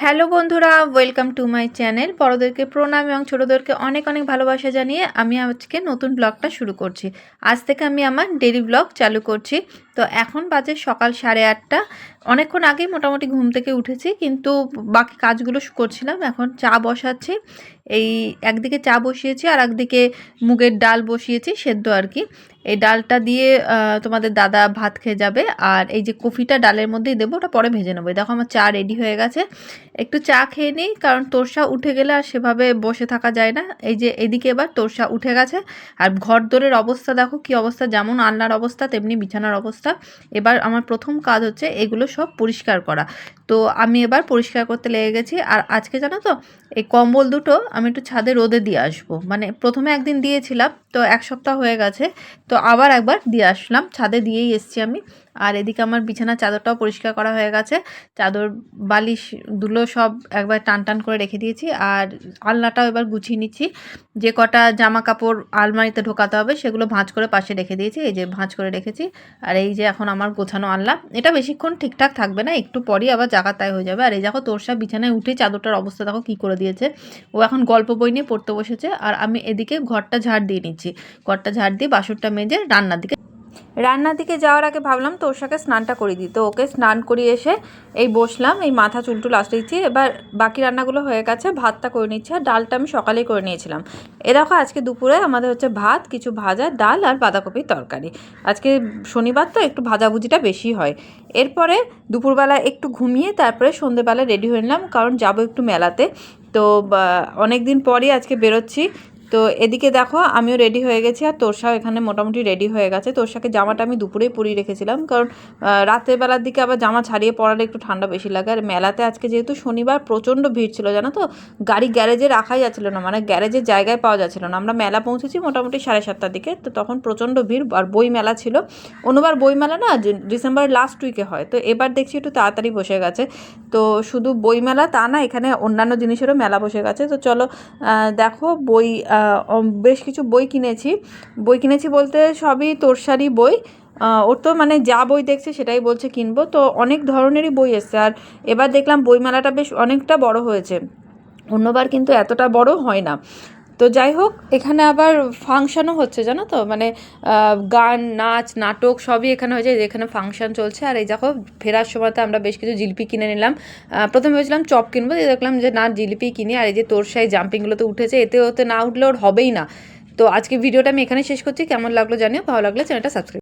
Hello বন্ধুরা, welcome to my channel. বড়োদেরকে প্রণাম এবং ছোটোদেরকে অনেক অনেক ভালোবাসা জানিয়ে আমি আজকে নতুন ব্লগটা শুরু করছি। আজ থেকে আমি আমার ডেইলি ব্লগ চালু করছি। তো এখন বাজে সকাল 8:30। অনেকক্ষণ আগেই মোটামুটি ঘুম থেকে উঠেছি, কিন্তু বাকি কাজগুলো করছিলাম। এখন চা বসাচ্ছি। এই একদিকে চা বসিয়েছি আর একদিকে মুগের ডাল বসিয়েছি সেদ্ধ আর কি। এই ডালটা দিয়ে তোমাদের দাদা ভাত খেয়ে যাবে। আর এই যে কফিটা ডালের মধ্যেই দেবো, ওটা পরে ভেজে নেবো। দেখো আমার চা রেডি হয়ে গেছে। একটু চা খেয়ে নিই, কারণ তোরসা উঠে গেলে আর সেভাবে বসে থাকা যায় না। এই যে এদিকে এবার তোরসা উঠে গেছে, আর ঘর দোরের অবস্থা দেখো কি অবস্থা, যেমন আলনার অবস্থা তেমনি বিছানার অবস্থা। এবার আমার প্রথম কাজ হচ্ছে এগুলো সব পরিষ্কার করা। তো আমি এবার পরিষ্কার করতে লেগে গেছি। আর আজকে জানো তো, এই কম্বল দুটো আমি একটু ছাদে রোদে দিয়ে আসবো। মানে প্রথমে একদিন দিয়েছিলাম, তো 1 সপ্তাহ হয়ে গেছে, তো আবার একবার দিয়ে আসলাম, ছাদে দিয়েই এসছি আমি। আর এদিকে আমার বিছানার চাদরটাও পরিষ্কার করা হয়ে গেছে। চাদর বালিশ দুলো সব একবার টান টান করে রেখে দিয়েছি। আর আলনাটাও এবার গুছিয়ে নিচ্ছি। যে কটা জামা কাপড় আলমারিতে ঢোকাতে হবে সেগুলো ভাঁজ করে পাশে রেখে দিয়েছি। এই যে ভাঁজ করে রেখেছি। আর এই যে এখন আমার গোছানো আলনা, এটা বেশিক্ষণ ঠিকঠাক থাকবে না, একটু পরই আবার জায়গা তাই হয়ে যাবে। আর এই দেখো তোরসা বিছানায় উঠে চাদরটার অবস্থা দেখো কী করে দিয়েছে। ও এখন গল্প বই নিয়ে পড়তে বসেছে। আর আমি এদিকে ঘরটা ঝাড় দিয়ে নিচ্ছি। ঘরটা ঝাড় দিয়ে বাসনটা মেজে রান্নার দিকে যাওয়ার আগে ভাবলাম তোরসাকে স্নানটা করে দিই। তো ওকে স্নান করিয়ে এসে এই বসলাম, এই মাথা চুলটুল আসতে দিচ্ছি। এবার বাকি রান্নাগুলো হয়ে গেছে, ভাতটা করে নিচ্ছি। আর ডালটা আমি সকালেই করে নিয়েছিলাম। এ দেখো আজকে দুপুরে আমাদের হচ্ছে ভাত, কিছু ভাজা, ডাল আর বাঁধাকপির তরকারি। আজকে শনিবার তো একটু ভাজাভুজিটা বেশি হয়। এরপরে দুপুরবেলা একটু ঘুমিয়ে তারপরে সন্ধ্যেবেলা রেডি হয়ে নিলাম, কারণ যাবো একটু মেলাতে। তো অনেক দিন পরই আজকে বেরোচ্ছি। তো এদিকে দেখো আমিও রেডি হয়ে গেছি, আর তোরসাও এখানে মোটামুটি রেডি হয়ে গেছে। তোরসাকে জামাটা আমি দুপুরেই পরিয়ে রেখেছিলাম, কারণ রাতের বেলার দিকে আবার জামা ছাড়িয়ে পরালে একটু ঠান্ডা বেশি লাগে। আর মেলাতে আজকে যেহেতু শনিবার প্রচণ্ড ভিড় ছিল, জানো তো, গাড়ি গ্যারেজে রাখাই যাচ্ছিলো না, মানে গ্যারেজের জায়গায় পাওয়া যাচ্ছিলো না। আমরা মেলা পৌঁছেছি মোটামুটি 7:30টার দিকে, তো তখন প্রচণ্ড ভিড়। আর বই মেলা ছিল। অনুবার বই মেলা না ডিসেম্বরের লাস্ট উইকে হয়, তো এবার দেখছি একটু তাড়াতাড়ি বসে গেছে। তো শুধু বই মেলা তা না, এখানে অন্যান্য জিনিসেরও মেলা বসে গেছে। তো চলো দেখো বই, বেশ কিছু বই কিনেছি বলতে সবই তোরসারই বই। ওর তো মানে যা বই দেখছে সেটাই বলছে কিনবো, তো অনেক ধরনেরই বই এসছে। আর এবার দেখলাম বইমেলাটা বেশ অনেকটা বড় হয়েছে, অন্যবার কিন্তু এতটা বড় হয় না। তো যাই হোক, এখানে আবার ফাংশানও হচ্ছে, জানো তো, মানে গান নাচ নাটক সবই এখানে হয়েছে। এখানে ফাংশান চলছে। আর এই দেখো ফেরার সময়তে আমরা বেশ কিছু জিলিপি কিনে নিলাম। প্রথমে ভেবেছিলাম চপ কিনবো, দেখলাম যে না, জিলিপি কিনি। আর এই যে তোরসাই জাম্পিংগুলোতে উঠেছে, এতে ওতে না উঠলে ওর হবেই না। তো আজকে ভিডিওটা আমি এখানে শেষ করছি। কেমন লাগলো জানিও, ভালো লাগলে চ্যানেলটা সাবস্ক্রাইব।